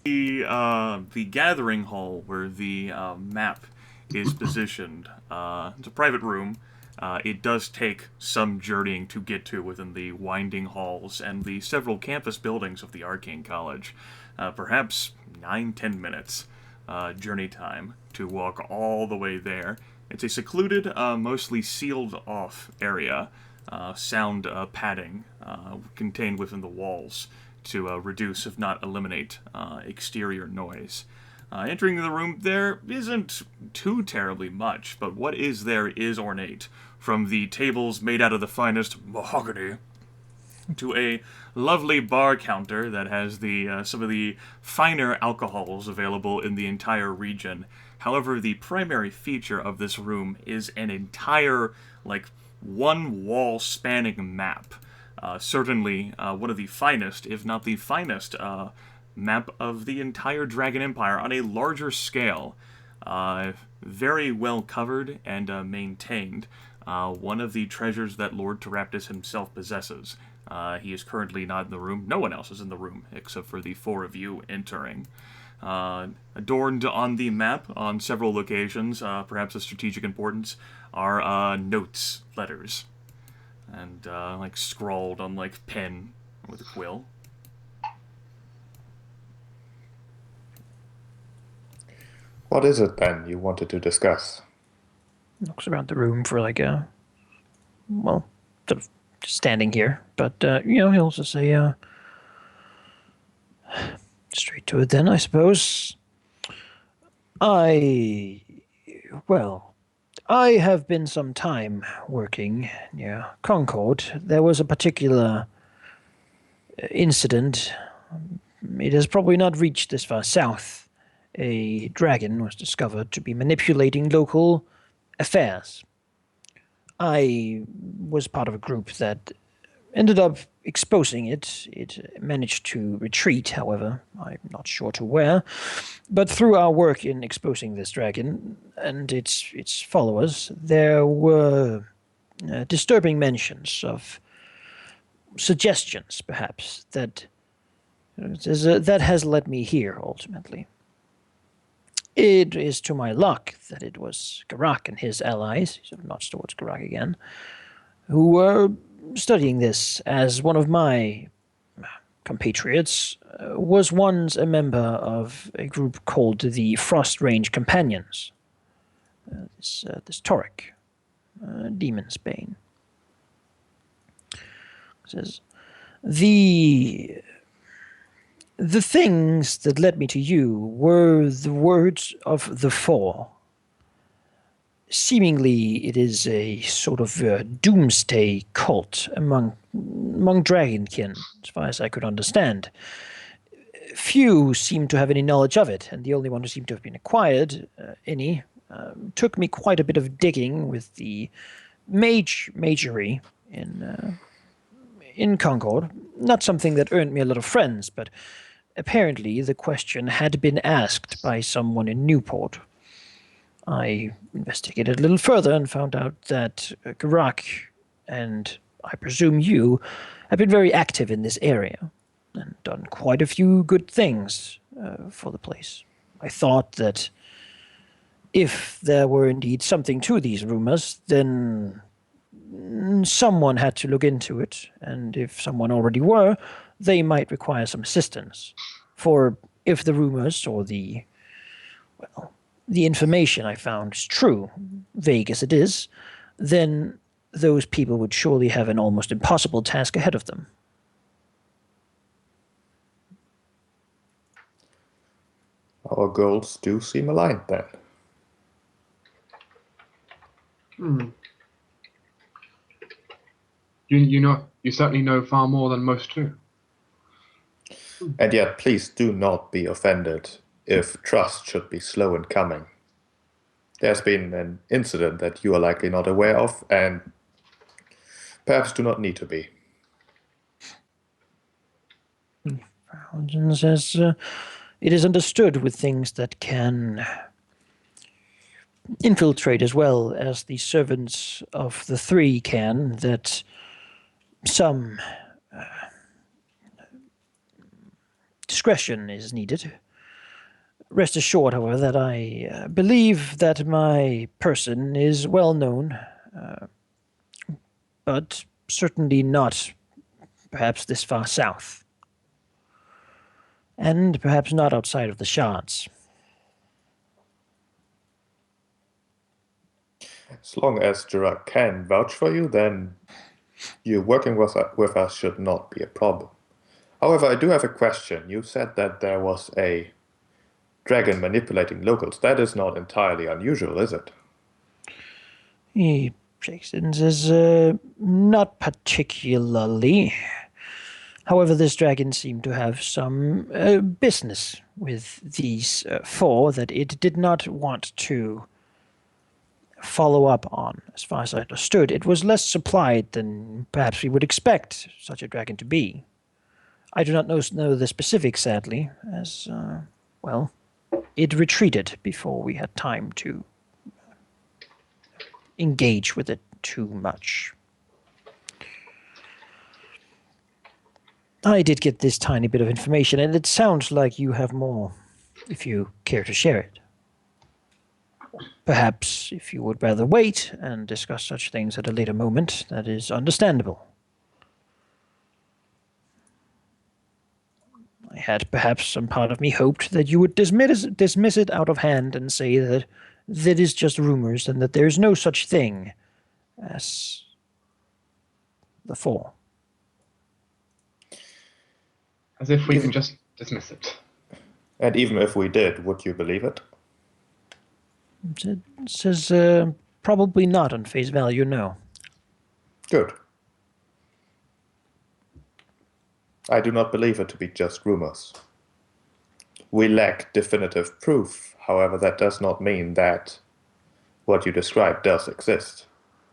The gathering hall where the map is positioned. It's a private room. It does take some journeying to get to within the winding halls and the several campus buildings of the Arcane College. Perhaps 9-10 minutes journey time to walk all the way there. It's a secluded, mostly sealed off area. Sound padding contained within the walls to reduce, if not eliminate, exterior noise. Entering the room, there isn't too terribly much, but what is there is ornate. From the tables made out of the finest mahogany to a lovely bar counter that has some of the finer alcohols available in the entire region. However, the primary feature of this room is an entire, one wall spanning map. Certainly one of the finest, if not the finest, map of the entire Dragon Empire on a larger scale. Very well covered and maintained. One of the treasures that Lord Teraptus himself possesses. He is currently not in the room. No one else is in the room except for the four of you entering. Adorned on the map on several occasions, perhaps of strategic importance, are notes, letters, and scrawled on pen with a quill. What is it then you wanted to discuss? Looks around the room for sort of just standing here, but he'll also say, straight to it then, I suppose. I have been some time working near Concord. There was a particular incident. It has probably not reached this far south. A dragon was discovered to be manipulating local affairs. I was part of a group that ended up exposing it. It managed to retreat, however. I'm not sure to where. But through our work in exposing this dragon and its followers, there were disturbing mentions of suggestions, perhaps, that has led me here, ultimately. It is to my luck that it was Geráck and his allies, he sort of nods towards Geráck again, who were studying this, as one of my compatriots was once a member of a group called the Frost Range Companions. This Tauric, Demon's Bane. Says, the things that led me to you were the words of the Four. Seemingly, it is a sort of doomsday cult among Dragonkin, as far as I could understand. Few seem to have any knowledge of it, and the only one who seemed to have been acquired, took me quite a bit of digging with the magery in Concord. Not something that earned me a lot of friends, but apparently the question had been asked by someone in Newport. I investigated a little further and found out that Geráck, and I presume you, have been very active in this area and done quite a few good things for the place. I thought that if there were indeed something to these rumors, then someone had to look into it, and if someone already were, they might require some assistance. For if the rumors or the information I found is true, vague as it is, then those people would surely have an almost impossible task ahead of them. Our goals do seem aligned then. You certainly know far more than most do. And yet, please do not be offended if trust should be slow in coming. There's been an incident that you are likely not aware of, and perhaps do not need to be. Paladin says, it is understood with things that can infiltrate as well as the servants of the three can, that some discretion is needed. Rest assured, however, that I believe that my person is well known, but certainly not perhaps this far south, and perhaps not outside of the shards. As long as Geráck can vouch for you, then you working with us should not be a problem. However, I do have a question. You said that there was a dragon manipulating locals. That is not entirely unusual, is it? He shakes it and says, not particularly. However, this dragon seemed to have some business with these four that it did not want to follow up on, as far as I understood. It was less supplied than perhaps we would expect such a dragon to be. I do not know the specifics, sadly, as, well, it retreated before we had time to engage with it too much. I did get this tiny bit of information, and it sounds like you have more, if you care to share it. Perhaps if you would rather wait and discuss such things at a later moment, that is understandable. I had perhaps some part of me hoped that you would dismiss it out of hand and say that that is just rumors and that there is no such thing as the four. As if we can just dismiss it. And even if we did, would you believe it? It says probably not on face value, no. Good. I do not believe it to be just rumors. We lack definitive proof. However, that does not mean that what you described does exist.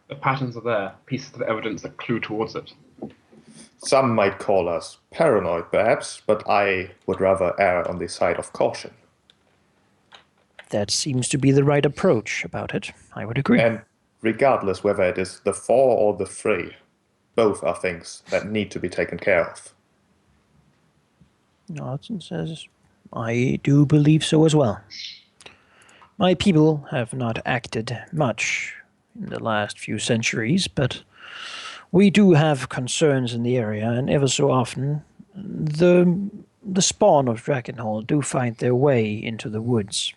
The patterns are there, pieces of evidence that clue towards it. Some might call us paranoid, perhaps, but I would rather err on the side of caution. That seems to be the right approach about it. I would agree. And regardless whether it is the four or the three, both are things that need to be taken care of. Nodson says, I do believe so as well. My people have not acted much in the last few centuries, but we do have concerns in the area, and ever so often the spawn of Dragonhall do find their way into the woods.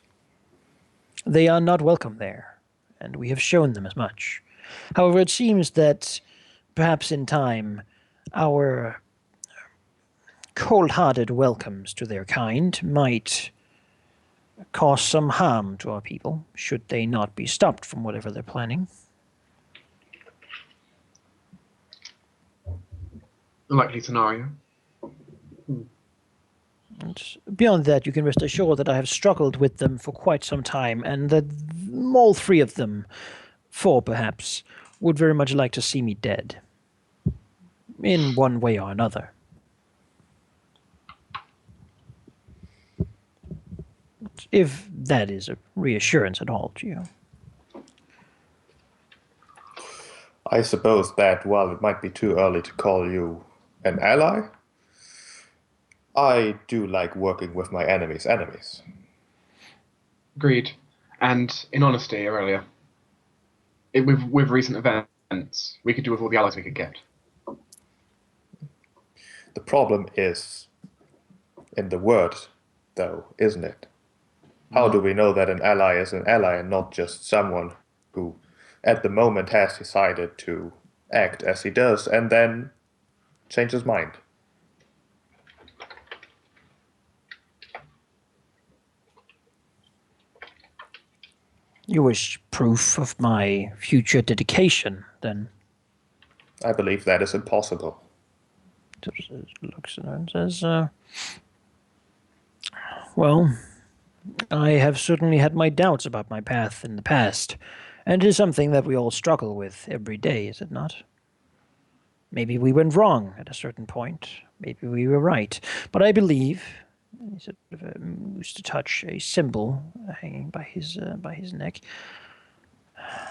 They are not welcome there, and we have shown them as much. However, it seems that perhaps in time our cold-hearted welcomes to their kind might cause some harm to our people, should they not be stopped from whatever they're planning. A likely scenario. And beyond that, you can rest assured that I have struggled with them for quite some time, and that all three of them, four perhaps, would very much like to see me dead. In one way or another. If that is a reassurance at all to you. I suppose that while it might be too early to call you an ally, I do like working with my enemy's enemies. Agreed. And in honesty, Aurelia, with recent events, we could do with all the allies we could get. The problem is in the word, though, isn't it? How do we know that an ally is an ally and not just someone who at the moment has decided to act as he does and then change his mind? You wish proof of my future dedication, then? I believe that is impossible. Looks at her and says, well, I have certainly had my doubts about my path in the past, and it is something that we all struggle with every day, is it not? Maybe we went wrong at a certain point. Maybe we were right. But I believe, he sort of moves to touch a symbol hanging by his neck,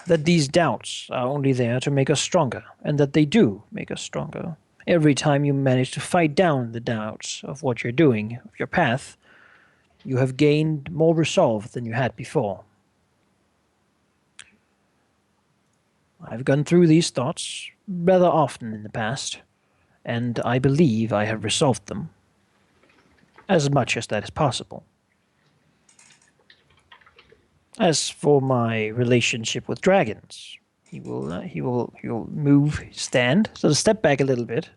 that these doubts are only there to make us stronger, and that they do make us stronger. Every time you manage to fight down the doubts of what you're doing, of your path, You have gained more resolve than you had before. I've gone through these thoughts rather often in the past, and I believe I have resolved them, as much as that is possible. As for my relationship with dragons, he will move his stand, sort of step back a little bit.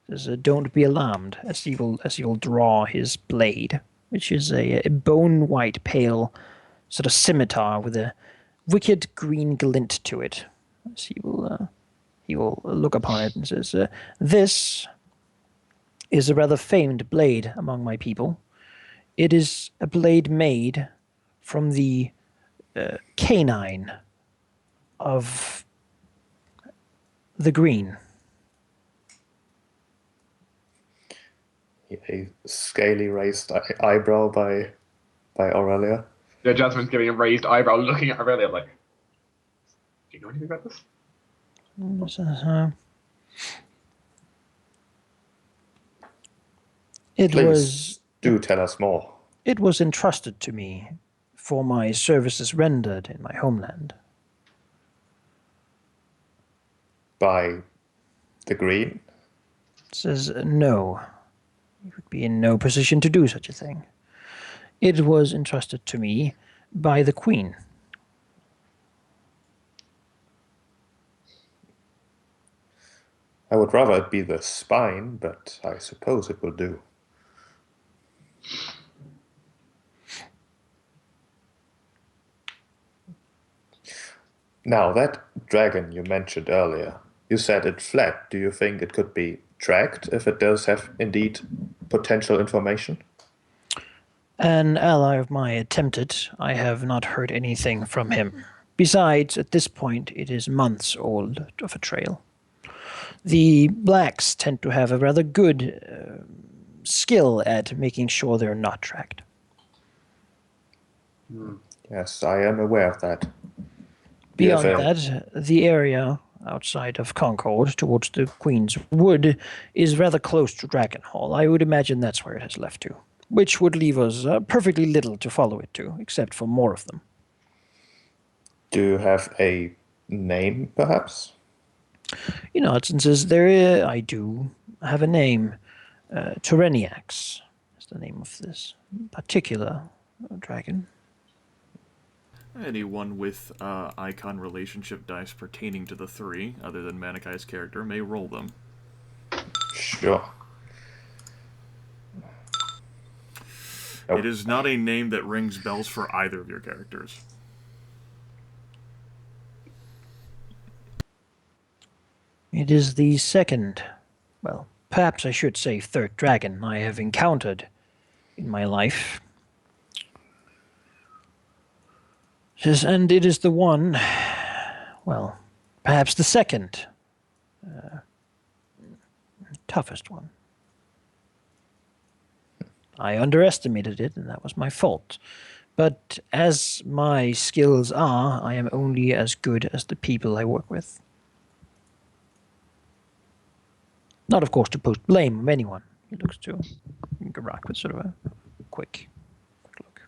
Says, "Don't be alarmed," as he will draw his blade, which is a bone white pale sort of scimitar with a wicked green glint to it. As he will look upon it and says, "This is a rather famed blade among my people. It is a blade made from the canine of the green." A scaly raised eyebrow by Aurelia. Yeah, Jasmine's giving a raised eyebrow, looking at Aurelia like, "Do you know anything about this?" Please do tell us more. It was entrusted to me for my services rendered in my homeland. By the Green? Says no. You would be in no position to do such a thing. It was entrusted to me by the Queen. I would rather it be the spine, but I suppose it will do. Now, that dragon you mentioned earlier, you said it fled. Do you think it could be tracked if it does have indeed potential information? An ally of mine attempted. I have not heard anything from him. Besides, at this point, it is months old of a trail. The blacks tend to have a rather good skill at making sure they're not tracked. Yes, I am aware of that. Beyond that, the area outside of Concord towards the Queen's Wood is rather close to Dragonhall. I would imagine that's where it has left to, which would leave us perfectly little to follow it to, except for more of them. Do you have a name, perhaps? You know, since I do have a name. Tereniax is the name of this particular dragon. Anyone with icon relationship dice pertaining to the three, other than Manaki's character, may roll them. Sure. Nope. It is not a name that rings bells for either of your characters. It is the second, well, perhaps I should say third dragon I have encountered in my life. And it is the one, well, perhaps the second, toughest one. I underestimated it, and that was my fault. But as my skills are, I am only as good as the people I work with. Not, of course, to post blame on anyone. He looks to Geráck with sort of a quick look.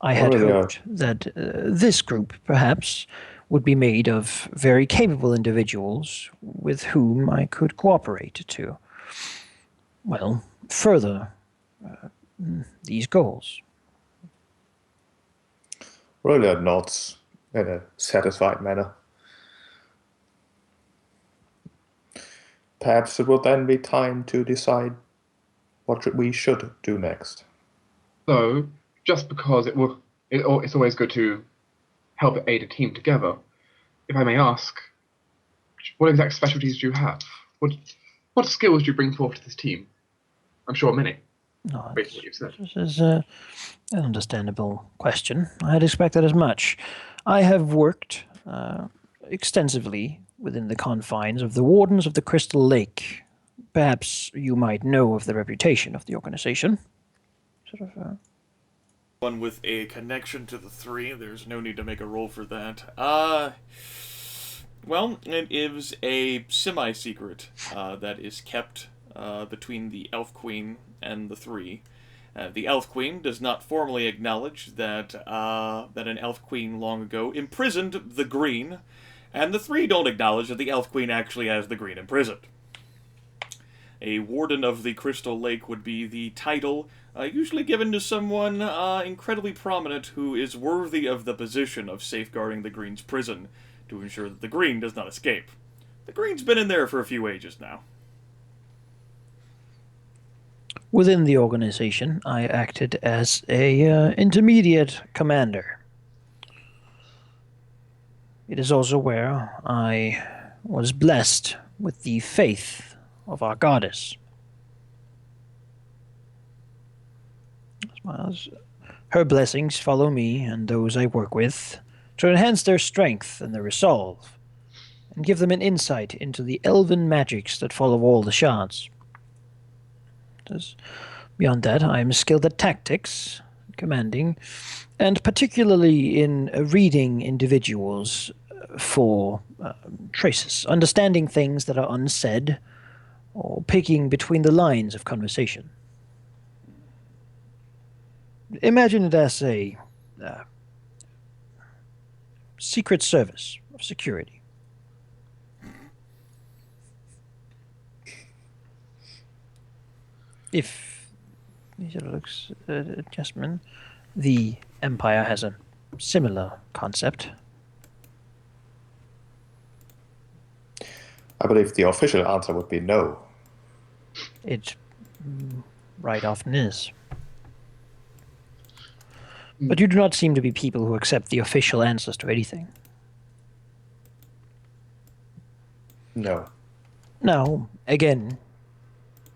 I had hoped that this group, perhaps, would be made of very capable individuals with whom I could cooperate to, well, further these goals. Aurelia nods in a satisfied manner. Perhaps it will then be time to decide what we should do next. So, just because it's always good to help aid a team together, if I may ask, what exact specialties do you have? What skills do you bring forth to this team? I'm sure many. No, this is an understandable question. I had expected as much. I have worked extensively within the confines of the Wardens of the Crystal Lake. Perhaps you might know of the reputation of the organization. One with a connection to the three. There's no need to make a roll for that. Well, it is a semi-secret that is kept between the Elf Queen and the three. The Elf Queen does not formally acknowledge that an Elf Queen long ago imprisoned the Green, and the three don't acknowledge that the Elf Queen actually has the Green imprisoned. A Warden of the Crystal Lake would be the title usually given to someone incredibly prominent who is worthy of the position of safeguarding the Green's prison to ensure that the Green does not escape. The Green's been in there for a few ages now. Within the organization, I acted as a intermediate commander. It is also where I was blessed with the faith of our goddess. Her blessings follow me and those I work with to enhance their strength and their resolve, and give them an insight into the elven magics that follow all the shards. Beyond that, I am skilled at tactics, commanding, and particularly in reading individuals for traces, understanding things that are unsaid, or picking between the lines of conversation. Imagine it as a secret service of security. If he sort of looks at Jasmine, the Empire has a similar concept. I believe the official answer would be no. It right often is. But you do not seem to be people who accept the official answers to anything. No. Now, again,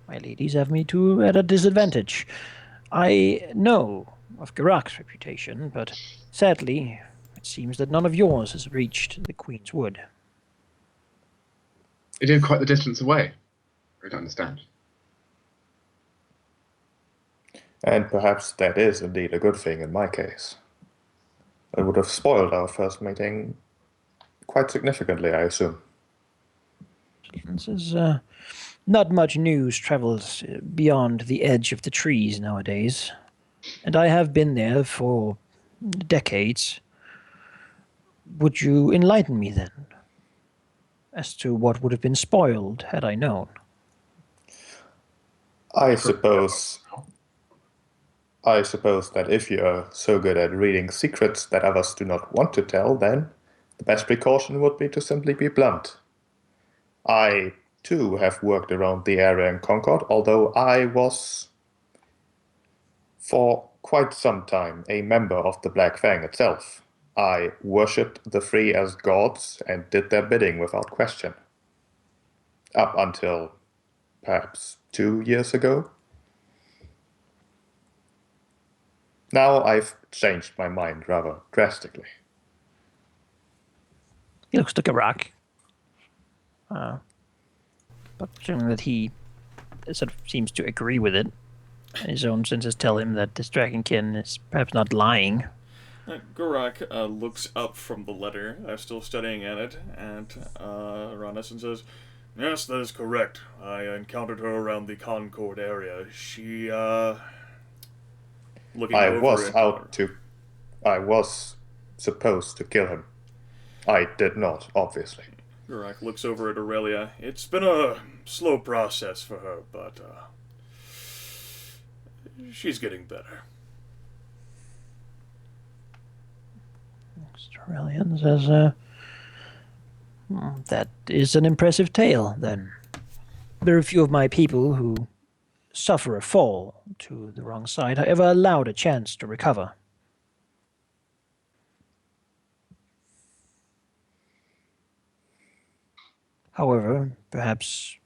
my ladies have me at a disadvantage. I know of Geráck's reputation, but sadly, it seems that none of yours has reached the Queen's Wood. It is quite the distance away. I don't understand. And perhaps that is indeed a good thing in my case. It would have spoiled our first meeting quite significantly, I assume. This is not much news travels beyond the edge of the trees nowadays, and I have been there for decades. Would you enlighten me then as to what would have been spoiled had I known? I suppose that if you're so good at reading secrets that others do not want to tell, then the best precaution would be to simply be blunt. I, too, have worked around the area in Concord, although I was, for quite some time, a member of the Black Fang itself. I worshipped the Free as gods and did their bidding without question. Up until perhaps 2 years ago. Now I've changed my mind rather drastically. He looks to Geráck. But assuming that he sort of seems to agree with it. His own senses tell him that this Dragonkin is perhaps not lying. Geráck looks up from the letter, still studying at it, at Aranis and says, "Yes, that is correct. I encountered her around the Concord area. She, looking I over was supposed to kill him. I did not, obviously. Geráck looks over at Aurelia. It's been a slow process for her, but, she's getting better. Aurelia says, that is an impressive tale, then. There are a few of my people who suffer a fall to the wrong side, however allowed a chance to recover. However, perhaps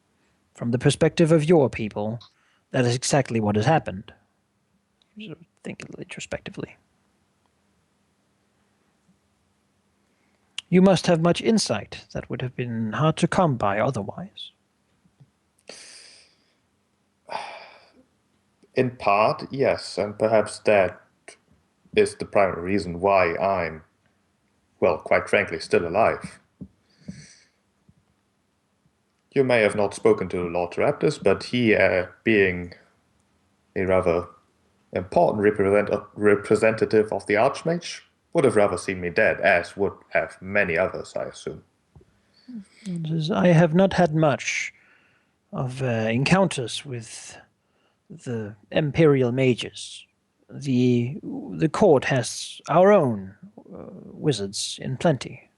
from the perspective of your people, that is exactly what has happened. Think introspectively. You must have much insight that would have been hard to come by otherwise. In part, yes, and perhaps that is the primary reason why I'm, well, quite frankly, still alive. You may have not spoken to Lord Raptus, but he, being a rather important representative of the Archmage, would have rather seen me dead, as would have many others, I assume. I have not had much of encounters with the Imperial mages. The court has our own wizards in plenty.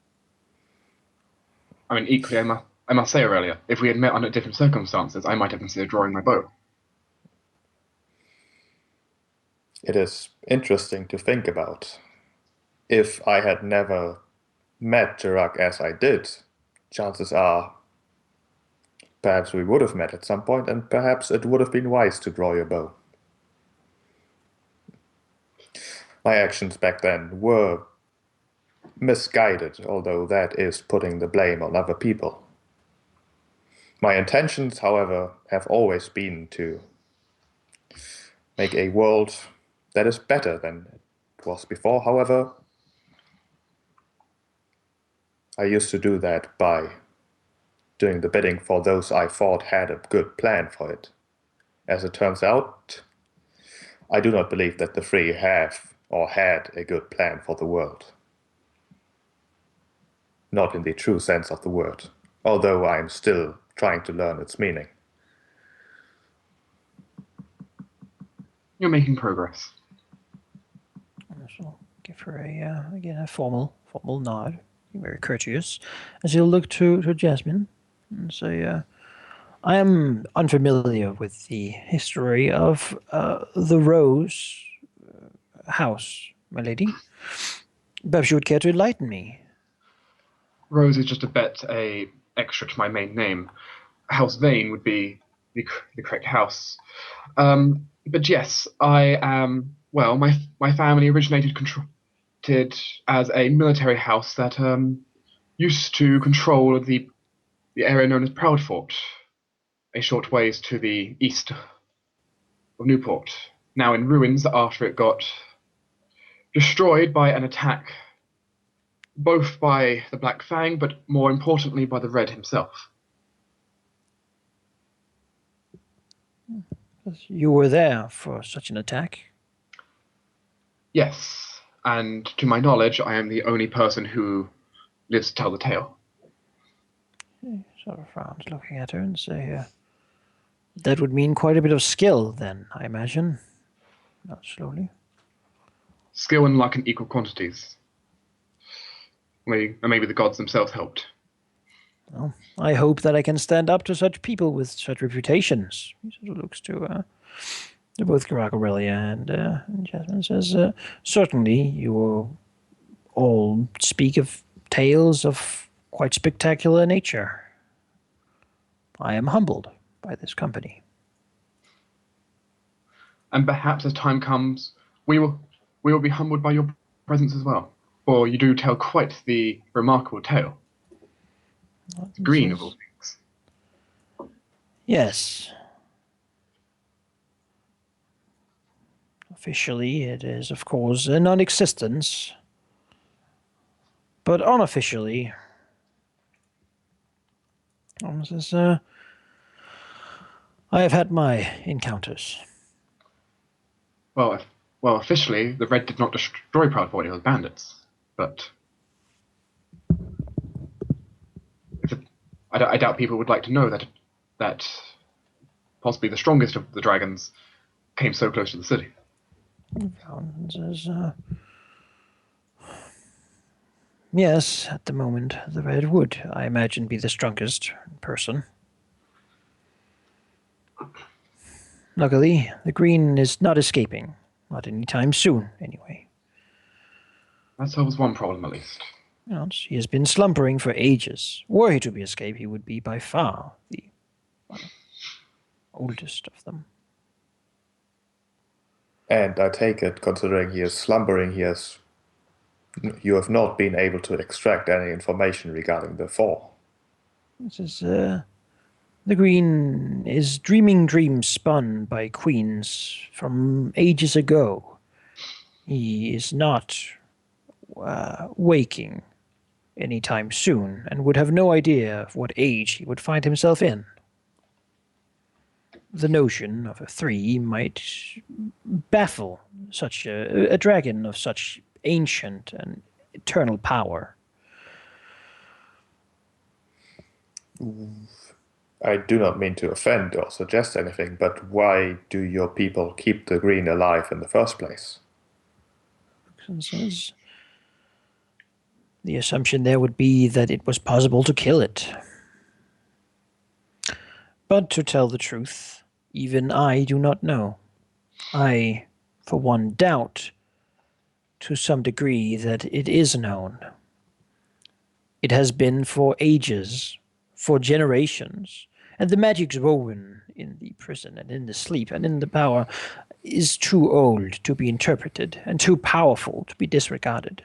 I mean, equally, I must say, Aurelia, if we had met under different circumstances, I might have considered drawing my bow. It is interesting to think about. If I had never met Geráck as I did, chances are perhaps we would have met at some point, and perhaps it would have been wise to draw your bow. My actions back then were misguided, although that is putting the blame on other people. My intentions, however, have always been to make a world that is better than it was before. However, I used to do that by doing the bidding for those I thought had a good plan for it. As it turns out, I do not believe that the Free have or had a good plan for the world. Not in the true sense of the word, although I am still trying to learn its meaning. You're making progress. I shall give her a formal nod, very courteous, as he'll look to Jasmine and say, I am unfamiliar with the history of the Rose house, my lady. Perhaps you would care to enlighten me. Rose is just a extra to my main name. House Vayne would be the correct house. But yes, I am. Well, my family originated as a military house that used to control the area known as Proudfort, a short ways to the east of Newport. Now in ruins after it got destroyed by an attack, both by the Black Fang, but more importantly by the Red himself. You were there for such an attack? Yes, and to my knowledge, I am the only person who lives to tell the tale. He sort of frowns, looking at her, and say, that would mean quite a bit of skill, then, I imagine. Not slowly. Skill and luck in equal quantities. Maybe the gods themselves helped. Well, I hope that I can stand up to such people with such reputations. He sort of looks to both Geráck, Aurelia, and Jasmine, says, certainly you will all speak of tales of quite spectacular nature. I am humbled by this company. And perhaps as time comes, we will be humbled by your presence as well. For you do tell quite the remarkable tale. Green of all things. Yes. Officially, it is, of course, a non-existence. But unofficially, I have had my encounters. Well, officially, the Red did not destroy Proudfort, it was bandits. But I doubt people would like to know that possibly the strongest of the dragons came so close to the city. Yes, at the moment, the Red would, I imagine, be the strongest person. Luckily, the Green is not escaping. Not anytime soon, anyway. That solves one problem, at least. Yes, he has been slumbering for ages. Were he to be escaped, he would be by far the oldest of them. And I take it, considering he is slumbering, you have not been able to extract any information regarding the fall. This is, the Green is dreaming dreams spun by queens from ages ago. He is not waking any time soon, and would have no idea of what age he would find himself in. The notion of a 3 might baffle such a dragon of such ancient and eternal power. I do not mean to offend or suggest anything, but why do your people keep the green alive in the first place? Says, the assumption there would be that it was possible to kill it. But to tell the truth, even I do not know. I, for one, doubt to some degree that it is known. It has been for ages, for generations, and the magic's woven in the prison and in the sleep and in the power is too old to be interpreted and too powerful to be disregarded.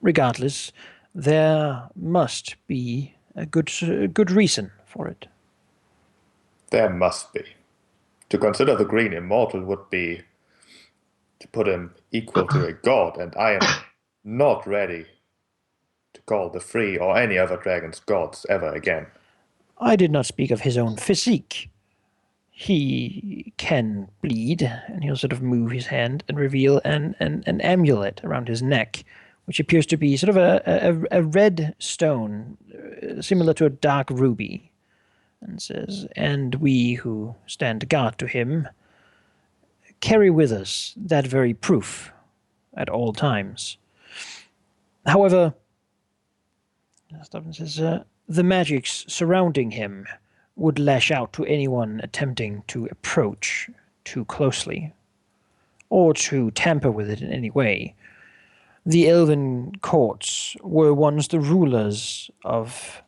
Regardless, there must be a good reason for it. There must be. To consider the green immortal would be to put him equal to a god, and I am not ready to call the free or any other dragons gods ever again. I did not speak of his own physique. He can bleed, and he'll sort of move his hand and reveal an amulet around his neck, which appears to be sort of a red stone, similar to a dark ruby, and says, and we who stand guard to him carry with us that very proof at all times. However, says, the magics surrounding him would lash out to anyone attempting to approach too closely, or to tamper with it in any way. The elven courts were once the rulers of,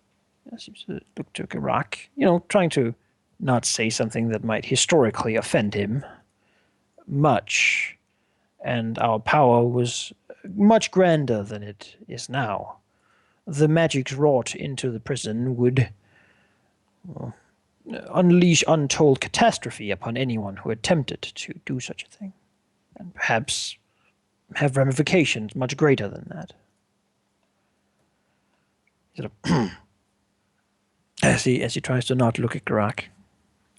I seems to look to Geráck, trying to not say something that might historically offend him much, and our power was much grander than it is now. The magics wrought into the prison would unleash untold catastrophe upon anyone who attempted to do such a thing, and perhaps have ramifications much greater than that. As he tries to not look at Geráck,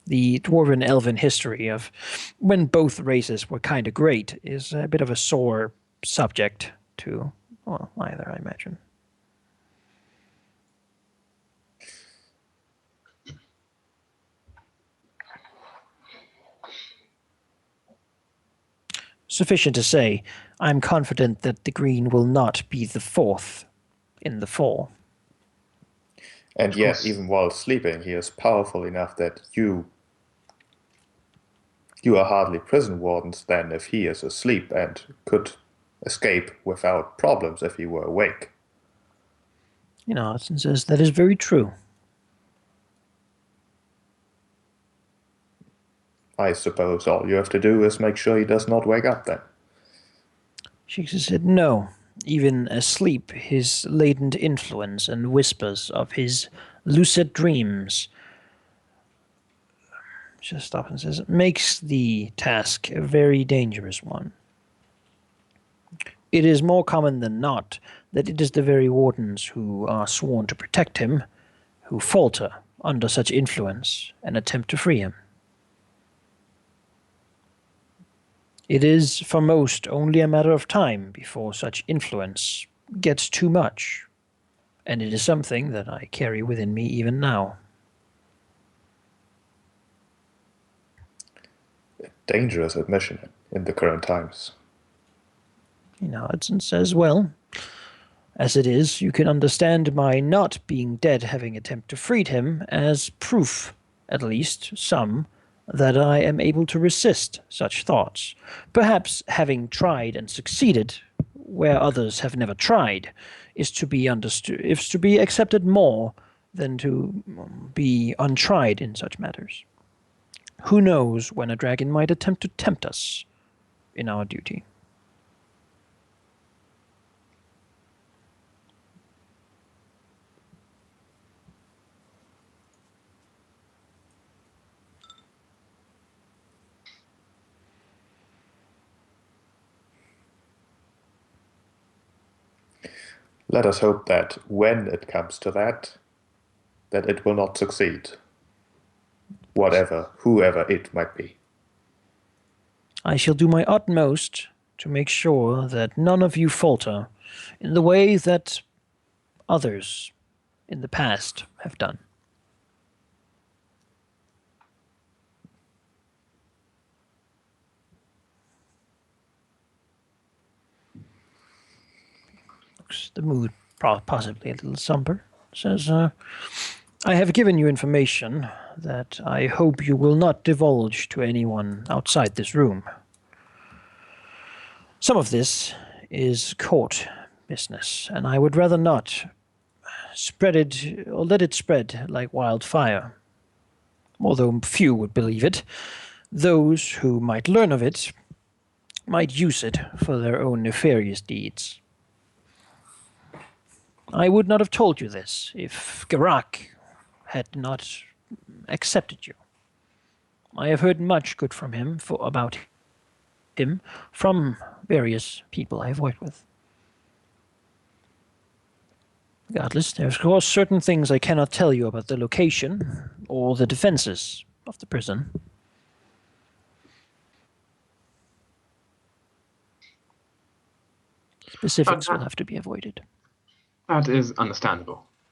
the dwarven elven history of when both races were kind of great is a bit of a sore subject to, well, either, I imagine. Sufficient to say, I'm confident that the green will not be the fourth in the four. And yet, even while sleeping, he is powerful enough that you are hardly prison wardens then if he is asleep and could escape without problems if he were awake. Hudson says that is very true. I suppose all you have to do is make sure he does not wake up then. Shiksa said no. Even asleep, his latent influence and whispers of his lucid dreams just stops and says, makes the task a very dangerous one. It is more common than not that it is the very wardens who are sworn to protect him who falter under such influence and attempt to free him. It is, for most, only a matter of time before such influence gets too much, and it is something that I carry within me even now. A dangerous admission in the current times. Hudson says, well, as it is, you can understand my not being dead having attempted to free him as proof, at least some, that I am able to resist such thoughts. Perhaps having tried and succeeded where others have never tried is to be accepted more than to be untried in such matters. Who knows when a dragon might attempt to tempt us in our duty? Let us hope that when it comes to that it will not succeed. Whoever it might be. I shall do my utmost to make sure that none of you falter in the way that others in the past have done. Looks the mood possibly a little somber. Says, I have given you information that I hope you will not divulge to anyone outside this room. Some of this is court business, and I would rather not spread it or let it spread like wildfire. Although few would believe it, those who might learn of it might use it for their own nefarious deeds. I would not have told you this if Geráck had not accepted you. I have heard much good from him about him from various people I have worked with. Regardless, there are of course certain things I cannot tell you about the location or the defenses of the prison. Specifics will have to be avoided. That is understandable.